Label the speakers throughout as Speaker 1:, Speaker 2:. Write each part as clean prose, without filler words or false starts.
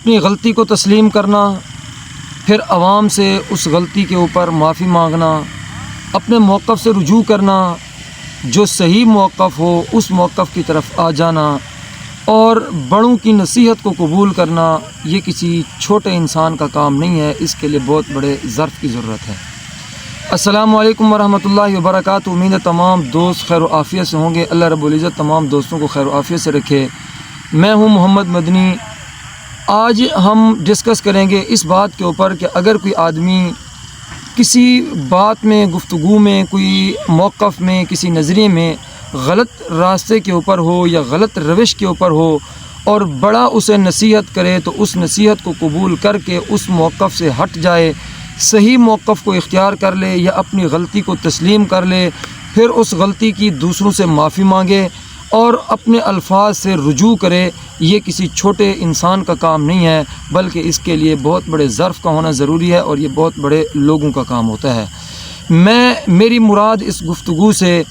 Speaker 1: اپنی غلطی کو تسلیم کرنا، پھر عوام سے اس غلطی کے اوپر معافی مانگنا، اپنے موقف سے رجوع کرنا، جو صحیح موقف ہو اس موقف کی طرف آ جانا، اور بڑوں کی نصیحت کو قبول کرنا، یہ کسی چھوٹے انسان کا کام نہیں ہے، اس کے لیے بہت بڑے ظرف کی ضرورت ہے۔ السلام علیکم ورحمۃ اللہ وبرکاتہ۔ امید ہے تمام دوست خیر و عافیت سے ہوں گے۔ اللہ رب العزت تمام دوستوں کو خیر و عافیت سے رکھے۔ میں ہوں محمد مدنی۔ آج ہم ڈسکس کریں گے اس بات کے اوپر کہ اگر کوئی آدمی کسی بات میں، گفتگو میں، کوئی موقف میں، کسی نظریے میں غلط راستے کے اوپر ہو یا غلط روش کے اوپر ہو اور بڑا اسے نصیحت کرے تو اس نصیحت کو قبول کر کے اس موقف سے ہٹ جائے، صحیح موقف کو اختیار کر لے یا اپنی غلطی کو تسلیم کر لے، پھر اس غلطی کی دوسروں سے معافی مانگے اور اپنے الفاظ سے رجوع کرے، یہ کسی چھوٹے انسان کا کام نہیں ہے، بلکہ اس کے لیے بہت بڑے ظرف کا ہونا ضروری ہے اور یہ بہت بڑے لوگوں کا کام ہوتا ہے۔ میری مراد اس گفتگو سے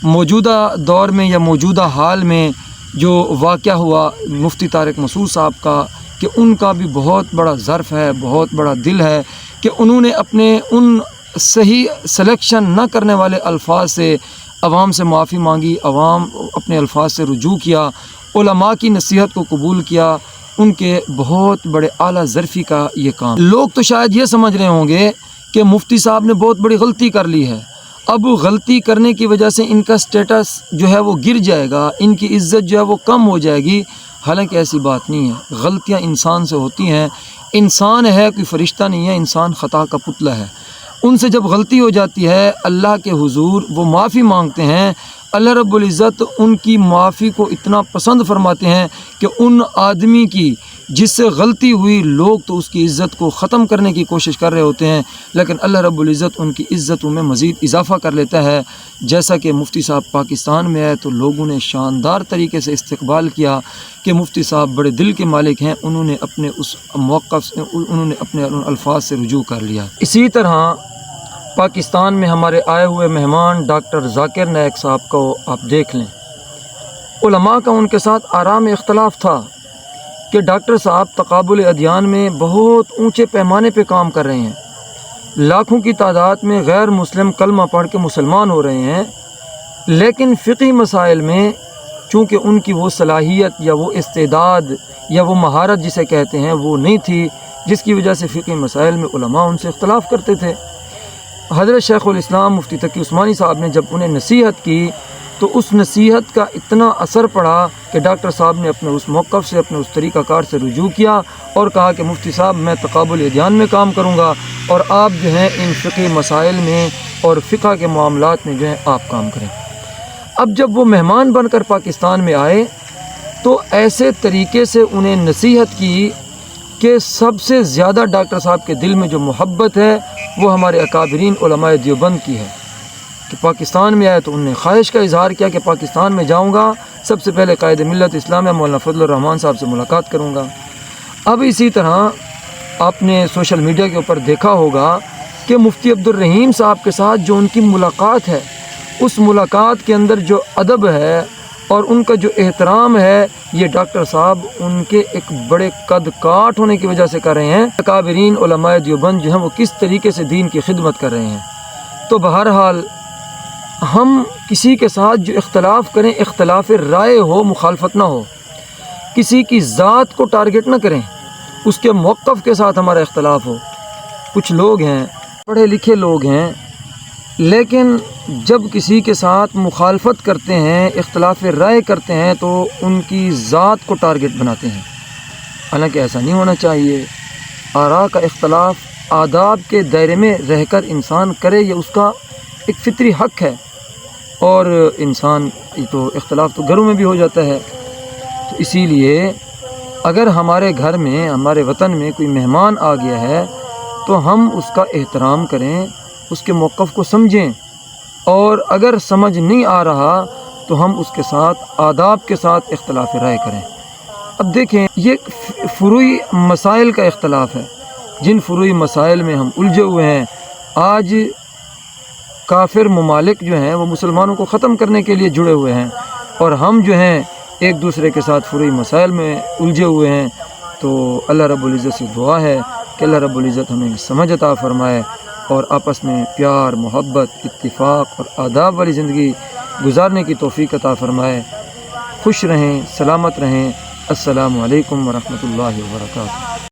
Speaker 1: موجودہ دور میں یا موجودہ حال میں جو واقعہ ہوا مفتی طارق مسعود صاحب کا، کہ ان کا بھی بہت بڑا ظرف ہے، بہت بڑا دل ہے کہ انہوں نے اپنے ان صحیح سلیکشن نہ کرنے والے الفاظ سے عوام سے معافی مانگی، عوام اپنے الفاظ سے رجوع کیا، علماء کی نصیحت کو قبول کیا۔ ان کے بہت بڑے اعلیٰ ظرفی کا یہ کام۔ لوگ تو شاید یہ سمجھ رہے ہوں گے کہ مفتی صاحب نے بہت بڑی غلطی کر لی ہے، اب غلطی کرنے کی وجہ سے ان کا سٹیٹس جو ہے وہ گر جائے گا، ان کی عزت جو ہے وہ کم ہو جائے گی۔ حالانکہ ایسی بات نہیں ہے، غلطیاں انسان سے ہوتی ہیں، انسان ہے، کوئی فرشتہ نہیں ہے، انسان خطا کا پتلا ہے۔ ان سے جب غلطی ہو جاتی ہے اللہ کے حضور وہ معافی مانگتے ہیں، اللہ رب العزت ان کی معافی کو اتنا پسند فرماتے ہیں کہ ان آدمی کی جس سے غلطی ہوئی، لوگ تو اس کی عزت کو ختم کرنے کی کوشش کر رہے ہوتے ہیں، لیکن اللہ رب العزت ان کی عزتوں میں مزید اضافہ کر لیتا ہے۔ جیسا کہ مفتی صاحب پاکستان میں آئے تو لوگوں نے شاندار طریقے سے استقبال کیا کہ مفتی صاحب بڑے دل کے مالک ہیں، انہوں نے اپنے اس موقف سے، انہوں نے اپنے الفاظ سے رجوع کر لیا۔ اسی طرح پاکستان میں ہمارے آئے ہوئے مہمان ڈاکٹر ذاکر نائک صاحب کو آپ دیکھ لیں، علماء کا ان کے ساتھ آراء میں اختلاف تھا کہ ڈاکٹر صاحب تقابل ادیان میں بہت اونچے پیمانے پہ کام کر رہے ہیں، لاکھوں کی تعداد میں غیر مسلم کلمہ پڑھ کے مسلمان ہو رہے ہیں، لیکن فقہی مسائل میں چونکہ ان کی وہ صلاحیت یا وہ استعداد یا وہ مہارت جسے کہتے ہیں وہ نہیں تھی، جس کی وجہ سے فقہی مسائل میں علماء ان سے اختلاف کرتے تھے۔ حضرت شیخ الاسلام مفتی تقی عثمانی صاحب نے جب انہیں نصیحت کی تو اس نصیحت کا اتنا اثر پڑا کہ ڈاکٹر صاحب نے اپنے اس موقف سے، اپنے اس طریقہ کار سے رجوع کیا اور کہا کہ مفتی صاحب میں تقابل ادیان میں کام کروں گا اور آپ جو ہیں ان فقہی مسائل میں اور فقہ کے معاملات میں جو ہیں آپ کام کریں۔ اب جب وہ مہمان بن کر پاکستان میں آئے تو ایسے طریقے سے انہیں نصیحت کی کہ سب سے زیادہ ڈاکٹر صاحب کے دل میں جو محبت ہے وہ ہمارے اکابرین علماء دیوبند کی ہے کہ پاکستان میں آئے تو انہوں نے خواہش کا اظہار کیا کہ پاکستان میں جاؤں گا، سب سے پہلے قائد ملت اسلامیہ مولانا فضل الرحمان صاحب سے ملاقات کروں گا۔ اب اسی طرح آپ نے سوشل میڈیا کے اوپر دیکھا ہوگا کہ مفتی عبد الرحیم صاحب کے ساتھ جو ان کی ملاقات ہے، اس ملاقات کے اندر جو ادب ہے اور ان کا جو احترام ہے، یہ ڈاکٹر صاحب ان کے ایک بڑے قد کاٹ ہونے کی وجہ سے کر رہے ہیں۔ اکابرین علماء دیوبند جو ہیں وہ کس طریقے سے دین کی خدمت کر رہے ہیں۔ تو بہرحال ہم کسی کے ساتھ جو اختلاف کریں، اختلاف رائے ہو، مخالفت نہ ہو، کسی کی ذات کو ٹارگٹ نہ کریں، اس کے موقف کے ساتھ ہمارا اختلاف ہو۔ کچھ لوگ ہیں، پڑھے لکھے لوگ ہیں، لیکن جب کسی کے ساتھ مخالفت کرتے ہیں، اختلاف رائے کرتے ہیں تو ان کی ذات کو ٹارگٹ بناتے ہیں، حالانکہ ایسا نہیں ہونا چاہیے۔ آراء کا اختلاف آداب کے دائرے میں رہ کر انسان کرے، یہ اس کا ایک فطری حق ہے، اور انسان تو اختلاف تو گھروں میں بھی ہو جاتا ہے۔ تو اسی لیے اگر ہمارے گھر میں، ہمارے وطن میں کوئی مہمان آ گیا ہے تو ہم اس کا احترام کریں، اس کے موقف کو سمجھیں، اور اگر سمجھ نہیں آ رہا تو ہم اس کے ساتھ آداب کے ساتھ اختلاف رائے کریں۔ اب دیکھیں، یہ فروعی مسائل کا اختلاف ہے، جن فروعی مسائل میں ہم الجھے ہوئے ہیں۔ آج کافر ممالک جو ہیں وہ مسلمانوں کو ختم کرنے کے لیے جڑے ہوئے ہیں، اور ہم جو ہیں ایک دوسرے کے ساتھ فروعی مسائل میں الجھے ہوئے ہیں۔ تو اللہ رب العزت سے دعا ہے کہ اللہ رب العزت ہمیں سمجھ عطا فرمائے اور آپس میں پیار، محبت، اتفاق اور آداب والی زندگی گزارنے کی توفیق عطا فرمائے۔ خوش رہیں، سلامت رہیں۔ السلام علیکم ورحمۃ اللہ وبرکاتہ۔